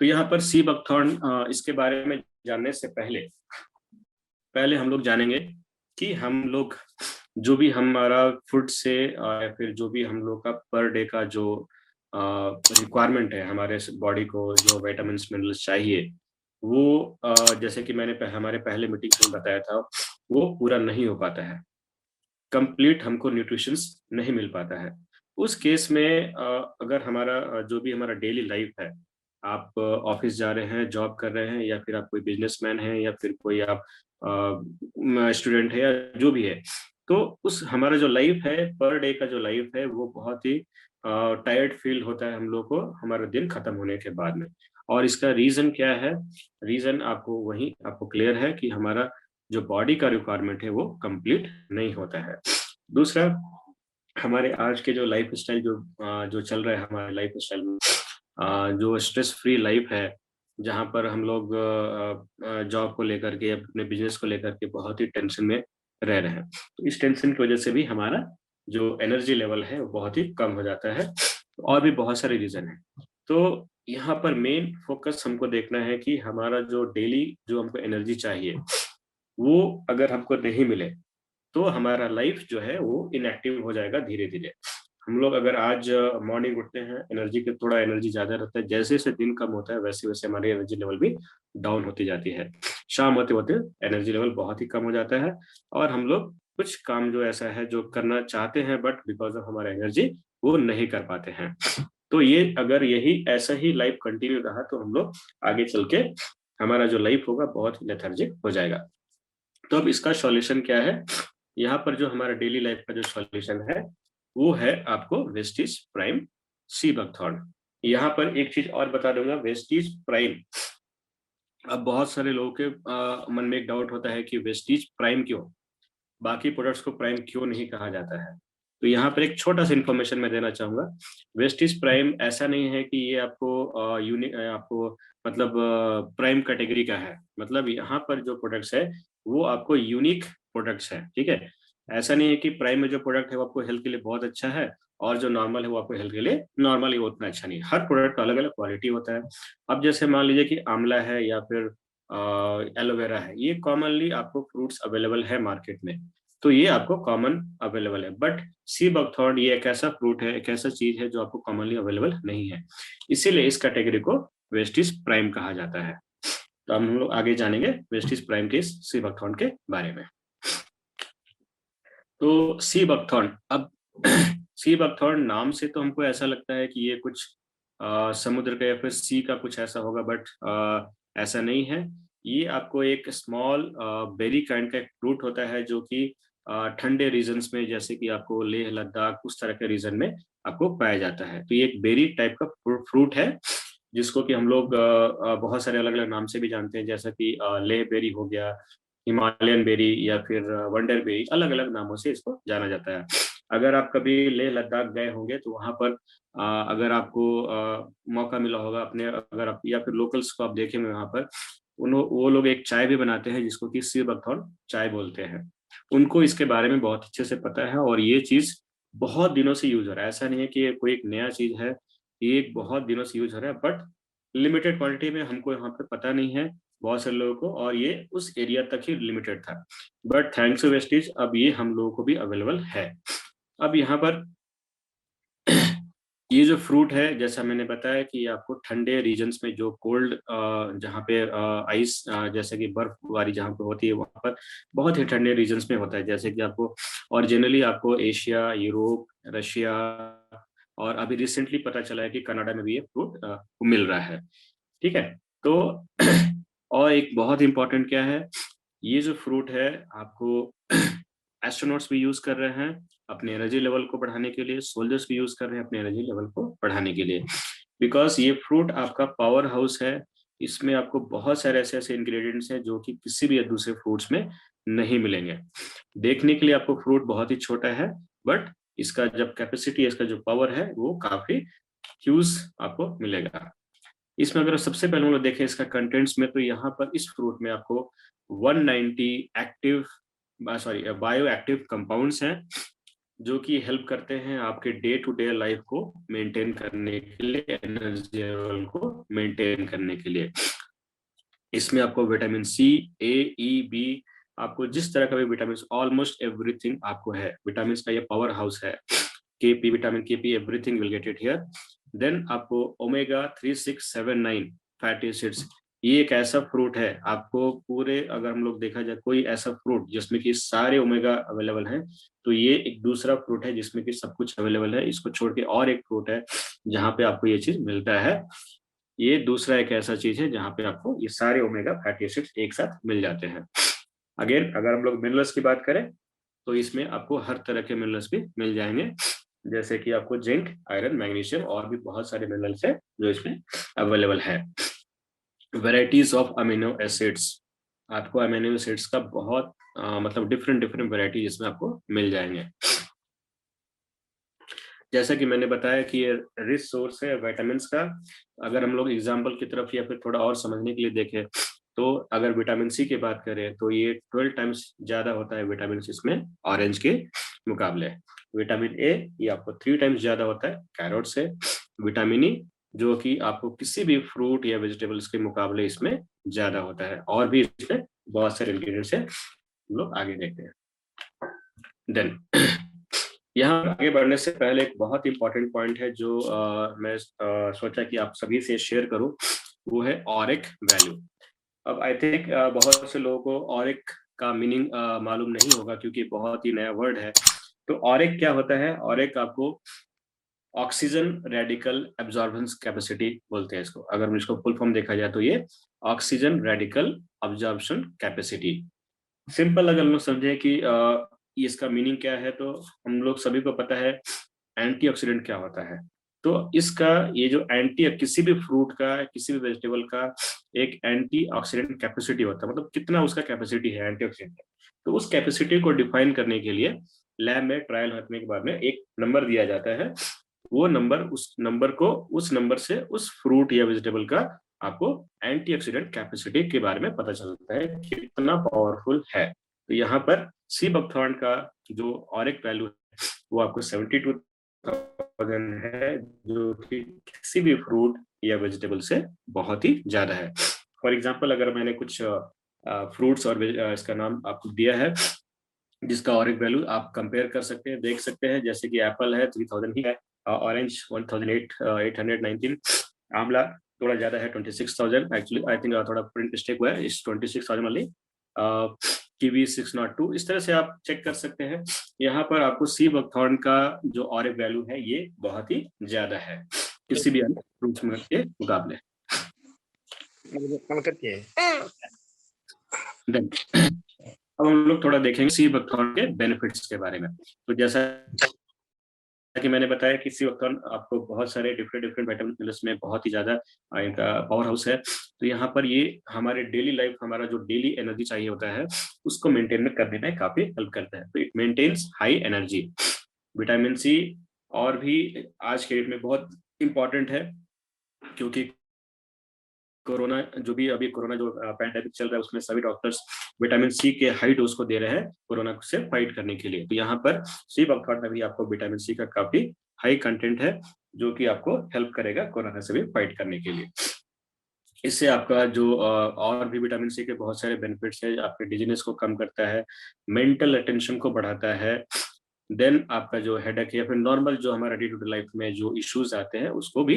तो यहाँ पर सी बकथॉर्न, इसके बारे में जानने से पहले पहले हम लोग जानेंगे कि हम लोग जो भी हमारा फूड से या फिर जो भी हम लोग का पर डे का जो रिक्वायरमेंट है हमारे बॉडी को, जो विटामिन मिनरल्स चाहिए, वो जैसे कि मैंने हमारे पहले मीटिंग में बताया था, वो पूरा नहीं हो पाता है। कंप्लीट हमको न्यूट्रिशंस नहीं मिल पाता है। उस केस में अगर हमारा जो भी हमारा डेली लाइफ है, आप ऑफिस जा रहे हैं, जॉब कर रहे हैं, या फिर आप कोई बिजनेसमैन हैं, या फिर कोई आप स्टूडेंट है, या जो भी है, तो उस हमारा जो लाइफ है, पर डे का जो लाइफ है, वो बहुत ही टायर्ड फील होता है हम लोग को हमारा दिन खत्म होने के बाद में। और इसका रीजन क्या है? रीजन आपको वही आपको क्लियर है कि हमारा जो बॉडी का रिक्वायरमेंट है वो कंप्लीट नहीं होता है। दूसरा, हमारे आज के जो लाइफ स्टाइल जो चल रहा है हमारे लाइफ स्टाइल में, जो स्ट्रेस फ्री लाइफ है, जहाँ पर हम लोग जॉब को लेकर के, अपने बिजनेस को लेकर के बहुत ही टेंशन में रह रहे हैं। तो इस टेंशन की वजह से भी हमारा जो एनर्जी लेवल है वो बहुत ही कम हो जाता है। और भी बहुत सारे रीजन है। तो यहाँ पर मेन फोकस हमको देखना है कि हमारा जो डेली जो हमको एनर्जी चाहिए, वो अगर हमको नहीं मिले तो हमारा लाइफ जो है वो इनएक्टिव हो जाएगा धीरे धीरे। हम लोग अगर आज मॉर्निंग उठते हैं, एनर्जी के थोड़ा एनर्जी ज्यादा रहता है, जैसे जैसे दिन कम होता है वैसे वैसे हमारी एनर्जी लेवल भी डाउन होती जाती है। शाम होते होते एनर्जी लेवल बहुत ही कम हो जाता है, और हम लोग कुछ काम जो ऐसा है जो करना चाहते हैं, बट बिकॉज ऑफ हमारा एनर्जी वो नहीं कर पाते हैं। तो ये अगर यही ऐसा ही लाइफ कंटिन्यू रहा तो हम लोग आगे चल के हमारा जो लाइफ होगा बहुत ही लेथार्जिक हो जाएगा। तो अब इसका सॉल्यूशन क्या है? यहाँ पर जो हमारा डेली लाइफ का जो सॉल्यूशन है वो है आपको वेस्टीज प्राइम सी बकथॉर्न। यहाँ पर एक चीज और बता दूंगा, वेस्टीज प्राइम, अब बहुत सारे लोगों के मन में एक डाउट होता है कि वेस्टीज प्राइम क्यों, बाकी प्रोडक्ट्स को प्राइम क्यों नहीं कहा जाता है। तो यहाँ पर एक छोटा सा इन्फॉर्मेशन मैं देना चाहूंगा। वेस्टीज प्राइम ऐसा नहीं है कि ये आपको यूनिक आपको मतलब प्राइम कैटेगरी का है। मतलब यहाँ पर जो प्रोडक्ट्स है वो आपको यूनिक प्रोडक्ट्स है, ठीक है। ऐसा नहीं है कि प्राइम में जो प्रोडक्ट है वो आपको हेल्थ के लिए बहुत अच्छा है, और जो नॉर्मल है वो आपको हेल्थ के लिए नॉर्मल ही उतना अच्छा नहीं है। हर प्रोडक्ट का अलग अलग क्वालिटी होता है। अब जैसे मान लीजिए कि आंवला है या फिर एलोवेरा है, ये कॉमनली आपको फ्रूट्स अवेलेबल है मार्केट में, तो ये आपको कॉमन अवेलेबल है। बट सी बकथॉर्न ये एक ऐसा फ्रूट है, एक ऐसा चीज है जो आपको कॉमनली अवेलेबल नहीं है, इसीलिए इस कैटेगरी को वेस्टिज प्राइम कहा जाता है। तो हम लोग आगे जानेंगे वेस्टिज प्राइम के सी बकथॉर्न के बारे में। तो सी बकथॉर्न, अब सी बकथॉर्न नाम से तो हमको ऐसा लगता है कि ये कुछ समुद्र का या फिर सी का कुछ ऐसा होगा, बट ऐसा नहीं है। ये आपको एक स्मॉल बेरी काइंड का एक फ्रूट होता है, जो कि ठंडे रीजन्स में, जैसे कि आपको लेह लद्दाख उस तरह के रीजन में आपको पाया जाता है। तो ये एक बेरी टाइप का फ्रूट है, जिसको कि हम लोग बहुत सारे अलग अलग नाम से भी जानते हैं, जैसा कि लेह बेरी हो गया, हिमालयन बेरी, या फिर वंडर बेरी, अलग अलग नामों से इसको जाना जाता है। अगर आप कभी लेह लद्दाख गए होंगे तो वहां पर अगर आपको मौका मिला होगा अपने, अगर आप या फिर लोकल्स को आप देखेंगे वहां पर, वो लोग एक चाय भी बनाते हैं जिसको कि सी बकथॉर्न चाय बोलते हैं। उनको इसके बारे में बहुत अच्छे से पता है, और ये चीज बहुत दिनों से यूज हो रहा है। ऐसा नहीं है कि ये कोई एक नया चीज है, ये एक बहुत दिनों से यूज हो रहा है, बट लिमिटेड क्वांटिटी में हमको यहाँ पे पता नहीं है बहुत सारे लोगों को, और ये उस एरिया तक ही लिमिटेड था। बट थैंक्स टू वेस्टीज अब ये हम लोगों को भी अवेलेबल है। अब यहाँ पर ये जो फ्रूट है, जैसा मैंने बताया कि ये आपको ठंडे रीजन्स में, जो कोल्ड जहाँ पे आइस जैसे कि बर्फ वाली जहाँ पे होती है, वहाँ पर बहुत ही ठंडे रीजन्स में होता है। जैसे कि आपको ओरिजिनली आपको एशिया, यूरोप, रशिया, और अभी रिसेंटली पता चला है कि कनाडा में भी ये फ्रूट मिल रहा है, ठीक है। तो और एक बहुत इंपॉर्टेंट क्या है, ये जो फ्रूट है आपको एस्ट्रोनॉट्स भी यूज कर रहे हैं अपने एनर्जी लेवल को बढ़ाने के लिए, सोल्जर्स भी यूज कर रहे हैं अपने एनर्जी लेवल को बढ़ाने के लिए, बिकॉज ये फ्रूट आपका पावर हाउस है। इसमें आपको बहुत सारे ऐसे ऐसे इंग्रेडिएंट्स हैं जो कि किसी भी दूसरे फ्रूट्स में नहीं मिलेंगे। देखने के लिए आपको फ्रूट बहुत ही छोटा है, बट इसका जब कैपेसिटी, इसका जो पावर है वो काफी ह्यूज आपको मिलेगा। इसमें अगर सबसे पहले हम लोग देखें इसका कंटेंट्स में, तो यहाँ पर इस फ्रूट में आपको 190 एक्टिव बायो एक्टिव कंपाउंड्स हैं, जो कि हेल्प करते हैं आपके डे टू डे लाइफ को मेंटेन करने के लिए, एनर्जी लेवल को मेंटेन करने के लिए। इसमें आपको विटामिन सी, ए, ई, बी, आपको जिस तरह का भी विटामिन, ऑलमोस्ट एवरीथिंग आपको है। विटामिन का ये पावर हाउस है। K P, vitamin K P, everything will get it here. Then आपको ओमेगा 3679 फैटी एसिड्स, ये एक ऐसा फ्रूट है, आपको पूरे, अगर हम लोग देखा जाए कोई ऐसा फ्रूट जिसमें कि सारे ओमेगा अवेलेबल हैं, तो ये एक दूसरा फ्रूट है जिसमें कि सब कुछ अवेलेबल है। इसको छोड़ के और एक फ्रूट है जहाँ पे आपको ये चीज मिलता है। ये दूसरा एक ऐसा चीज है जहाँ पे आपको ये सारे ओमेगा फैटी एसिड्स एक साथ मिल जाते हैं। अगेन अगर हम लोग मिनरल्स की बात करें तो इसमें आपको हर तरह के मिनरल्स भी मिल जाएंगे, जैसे कि आपको जिंक, आयरन, मैग्नीशियम और भी बहुत सारे मिनरल्स हैं जो इसमें अवेलेबल है। वेराइटीज ऑफ अमीनो एसिड्स, आपको अमीनो एसिड्स का बहुत मतलब डिफरेंट डिफरेंट वेराइटी इसमें आपको मिल जाएंगे। जैसा कि मैंने बताया कि ये रिच सोर्स है विटामिन का। अगर हम लोग एग्जाम्पल की तरफ या फिर थोड़ा और समझने के लिए देखें, तो अगर विटामिन सी की बात करें तो ये 12 टाइम्स ज्यादा होता है विटामिन सी इसमें ऑरेंज के मुकाबले। विटामिन ए ये आपको 3 टाइम्स ज्यादा होता है कैरोट से। विटामिन ई जो कि आपको किसी भी फ्रूट या वेजिटेबल्स के मुकाबले इसमें ज्यादा होता है। और भी इसमें बहुत सारे इंग्रेडिएंट्स है, हम लोग आगे देखते हैं। देन यहाँ आगे बढ़ने से पहले एक बहुत इंपॉर्टेंट पॉइंट है जो मैं सोचा कि आप सभी से शेयर करूं, वो है ऑरिक वैल्यू। अब आई थिंक बहुत से लोगों को ऑरिक का मीनिंग मालूम नहीं होगा क्योंकि बहुत ही नया वर्ड है। तो ऑरिक क्या होता है? ऑरिक आपको ऑक्सीजन रेडिकल एब्जॉर्बेंस कैपेसिटी बोलते हैं इसको। अगर इसको फुल फॉर्म देखा जाए तो ये oxygen radical absorption capacity. Simple अगर हम लोग समझे कि इसका मीनिंग क्या है, तो हम लोग सभी को पता है एंटीऑक्सीडेंट क्या होता है। तो इसका ये जो एंटी, किसी भी फ्रूट का, किसी भी वेजिटेबल का एक एंटीऑक्सीडेंट कैपेसिटी होता है, मतलब कितना उसका कैपेसिटी है एंटीऑक्सीडेंट। तो उस कैपेसिटी को डिफाइन करने के लिए लैब में ट्रायल होने के बाद में एक नंबर दिया जाता है। वो नंबर, उस नंबर से उस फ्रूट या वेजिटेबल का आपको एंटीऑक्सीडेंट कैपेसिटी के बारे में पता चलता है कितना पावरफुल है। तो यहाँ पर सी बकथॉर्न का जो ऑरिक वैल्यू है वो आपको 72,000 है, जो कि किसी भी फ्रूट या वेजिटेबल से बहुत ही ज्यादा है। फॉर एग्जाम्पल अगर मैंने कुछ फ्रूट्स और इसका नाम आपको दिया है जिसका ऑरिक वैल्यू आप कंपेयर कर सकते हैं, देख सकते हैं, जैसे कि एप्पल है 3000 ही है, ऑरेंज 1819, आंवला थोड़ा ज्यादा है 26,000, एक्चुअली आई थिंक थोड़ा प्रिंट मिस्टेक हुआ है, इस 26,000 वाली। कीवी 602, इस तरह से आप चेक कर सकते हैं। यहाँ पर आपको सी बकथॉर्न का जो ऑरिक वैल्यू है ये बहुत ही ज्यादा है किसी भी अन्य फ्रूट्स के मुकाबले। अब हम लोग थोड़ा देखेंगे सी बकथॉर्न के बेनिफिट्स के बारे में। तो जैसा कि मैंने बताया कि सी बकथॉर्न आपको बहुत सारे डिफरेंट डिफरेंट विटामिन में बहुत ही ज्यादा इनका पावर हाउस है। तो यहाँ पर ये हमारे डेली लाइफ, हमारा जो डेली एनर्जी चाहिए होता है उसको मेंटेन करने में काफी हेल्प करता है। तो it maintains high energy. Vitamin C और भी आज के डेट में बहुत इंपॉर्टेंट है, क्योंकि कोरोना, जो भी अभी कोरोना जो पैंडेमिक चल रहा है उसमें सभी डॉक्टर्स विटामिन सी के हाई डोज को दे रहे हैं कोरोना से फाइट करने के लिए। तो यहाँ पर सी बकथॉर्न में भी आपको विटामिन सी का काफी हाई कंटेंट है जो कि आपको हेल्प करेगा कोरोना से भी फाइट करने के लिए। इससे आपका जो और भी विटामिन सी के बहुत सारे बेनिफिट्स है, आपके डिजीनेस को कम करता है, मेंटल अटेंशन को बढ़ाता है, देन आपका जो हेडेक या फिर नॉर्मल जो हमारा डे टू डे लाइफ में जो इश्यूज आते हैं उसको भी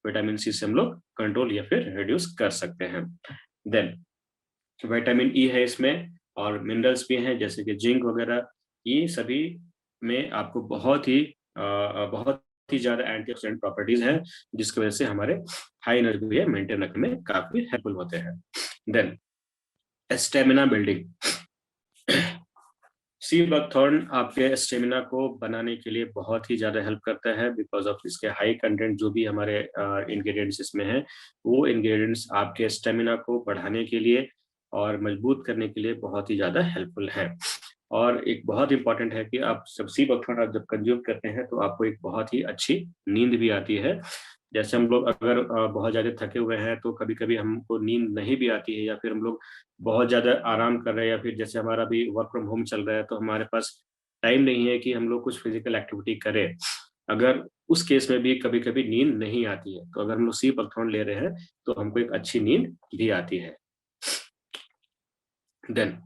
विटामिन सी से हम लोग कंट्रोल या फिर रिड्यूस कर सकते हैं। देन विटामिन ई है इसमें, और मिनरल्स भी हैं जैसे कि जिंक वगैरह। ये सभी में आपको बहुत ही ज्यादा एंटीऑक्सीडेंट प्रॉपर्टीज हैं जिसकी वजह से हमारे हाई एनर्जी मेंटेन रखने में काफी हेल्पफुल होते हैं। Then stamina building, sea buckthorn आपके स्टेमिना को बनाने के लिए बहुत ही ज्यादा हेल्प करता है बिकॉज ऑफ इसके हाई कंटेंट। जो भी हमारे इंग्रेडिएंट्स इसमें हैं वो इंग्रेडिएंट्स आपके स्टेमिना को बढ़ाने के लिए और मजबूत करने के लिए बहुत ही ज्यादा हेल्पफुल है। और एक बहुत इंपॉर्टेंट है कि आप जब सी बकथॉर्न आप जब कंज्यूम करते हैं तो आपको एक बहुत ही अच्छी नींद भी आती है। जैसे हम लोग अगर बहुत ज्यादा थके हुए हैं तो कभी कभी हमको नींद नहीं भी आती है, या फिर हम लोग बहुत ज्यादा आराम कर रहे हैं, या फिर जैसे हमारा भी वर्क फ्रॉम होम चल रहा है तो हमारे पास टाइम नहीं है कि हम लोग कुछ फिजिकल एक्टिविटी करें, अगर उस केस में भी कभी कभी नींद नहीं आती है, तो अगर हम लोग सी बकथॉर्न ले रहे हैं तो हमको एक अच्छी नींद भी आती है। देन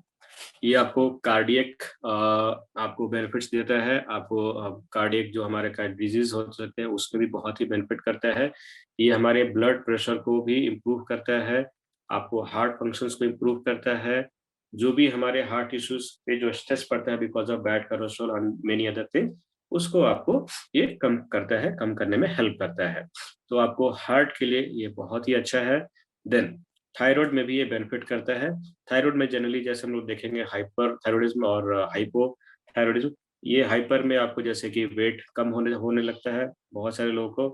ये आपको कार्डियक आपको बेनिफिट्स देता है, आपको कार्डियक जो हमारे का डिजीज हो सकते हैं उसमें भी बहुत ही बेनिफिट करता है। ये हमारे ब्लड प्रेशर को भी इम्प्रूव करता है, आपको हार्ट फंक्शंस को इम्प्रूव करता है, जो भी हमारे हार्ट इश्यूज पे जो स्ट्रेस पड़ता है because of bad cholesterol and many other thing, उसको आपको ये कम करता है, कम करने में हेल्प करता है। तो आपको हार्ट के लिए ये बहुत ही अच्छा है। देन थायराइड में भी ये बेनिफिट करता है। थायराइड में जनरली जैसे हम लोग देखेंगे हाइपर थायराइडिज्म और हाइपो थायराइडिज्म, ये हाइपर में आपको जैसे कि वेट कम होने होने लगता है बहुत सारे लोगों को,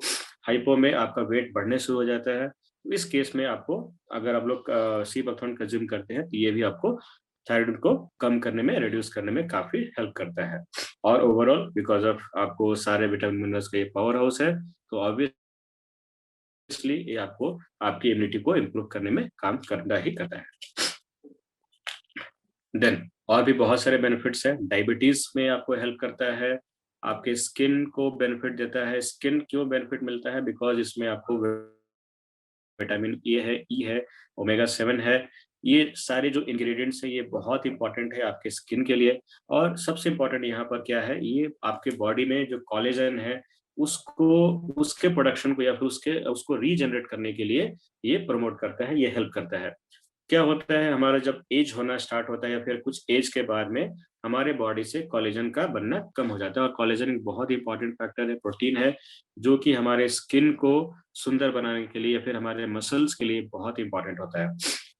हाइपो में आपका वेट बढ़ने शुरू हो जाता है। तो इस केस में आपको, अगर आप लोग सी बकथॉर्न कंज्यूम करते हैं तो ये भी आपको थायराइड को कम करने में, रिड्यूस करने में काफी हेल्प करता है। और ओवरऑल बिकॉज ऑफ आपको सारे विटामिन मिनरल्स का ये पावर हाउस है, तो ऑब्वियसली ये आपको आपकी इम्यूनिटी को इम्प्रूव करने में काम करना ही करता है। देन और भी बहुत सारे बेनिफिट्स हैं। डायबिटीज में आपको हेल्प करता है, आपके स्किन को बेनिफिट देता है। स्किन क्यों बेनिफिट मिलता है? बिकॉज इसमें आपको विटामिन ए है, ई है, ओमेगा 7 है, ये सारे जो इंग्रेडिएंट्स है ये बहुत इंपॉर्टेंट है आपके स्किन के लिए। और सबसे इंपॉर्टेंट यहाँ पर क्या है, ये आपके बॉडी में जो कोलेजन है उसको, उसके प्रोडक्शन को या फिर उसके उसको रीजनरेट करने के लिए ये प्रमोट करता है, ये हेल्प करता है। क्या होता है, हमारा जब एज होना स्टार्ट होता है या फिर कुछ एज के बाद में हमारे बॉडी से कोलेजन का बनना कम हो जाता है। और कोलेजन एक बहुत ही इंपॉर्टेंट फैक्टर है, प्रोटीन है, जो कि हमारे स्किन को सुंदर बनाने के लिए या फिर हमारे मसल्स के लिए बहुत इंपॉर्टेंट होता है।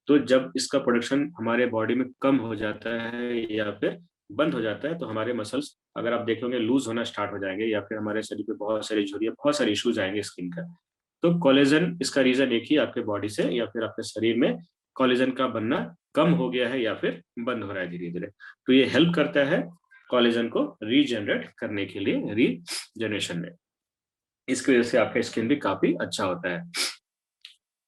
तो जब इसका प्रोडक्शन हमारे बॉडी में कम हो जाता है या फिर बंद हो जाता है, तो हमारे मसल्स, अगर आप देखेंगे, लूज होना स्टार्ट हो जाएंगे या फिर हमारे शरीर पे बहुत सारी झुर्रियां, बहुत सारे इश्यूज आएंगे स्किन का। तो कोलेजन, इसका रीजन एक ही, आपके बॉडी से या फिर आपके शरीर में कोलेजन का बनना कम हो गया है या फिर बंद हो रहा है धीरे धीरे। तो ये हेल्प करता है कोलेजन को रीजनरेट करने के लिए, रीजनरेशन में। इसकी वजह से आपका स्किन भी काफी अच्छा होता है।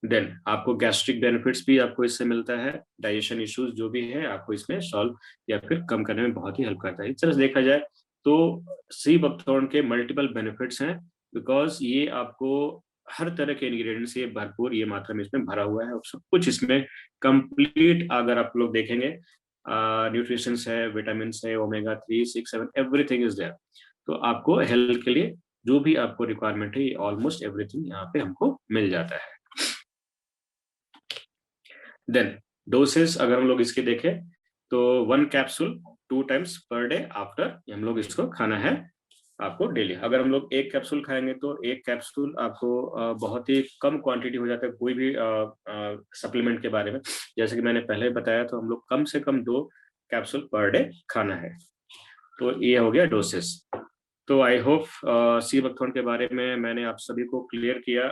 देन आपको गैस्ट्रिक बेनिफिट्स भी आपको इससे मिलता है, डाइजेशन इश्यूज जो भी है आपको इसमें सॉल्व या फिर कम करने में बहुत ही हेल्प करता है। इस तरह से देखा जाए तो सी बकथॉर्न के मल्टीपल बेनिफिट्स हैं, बिकॉज ये आपको हर तरह के इंग्रेडिएंट्स से भरपूर, ये मात्रा में इसमें भरा हुआ है और सब कुछ इसमें कंप्लीट, अगर आप लोग देखेंगे न्यूट्रिशन है, विटामिन है, ओमेगा 3, 6, 7, एवरीथिंग इज देयर। तो आपको हेल्थ के लिए जो भी आपको रिक्वायरमेंट है, ये ऑलमोस्ट एवरीथिंग यहाँ पे हमको मिल जाता है। देन डोसेस अगर हम लोग इसके देखें तो 1 capsule 2 times per day after हम लोग इसको खाना है आपको डेली। अगर हम लोग 1 कैप्सूल खाएंगे तो 1 कैप्सूल आपको बहुत ही कम क्वांटिटी हो जाता है कोई भी सप्लीमेंट के बारे में। जैसे कि मैंने पहले बताया, तो हम लोग कम से कम 2 कैप्सूल पर डे खाना है। तो ये हो गया डोसेस। तो आई होप सी बकथॉर्न के बारे में मैंने आप सभी को क्लियर किया।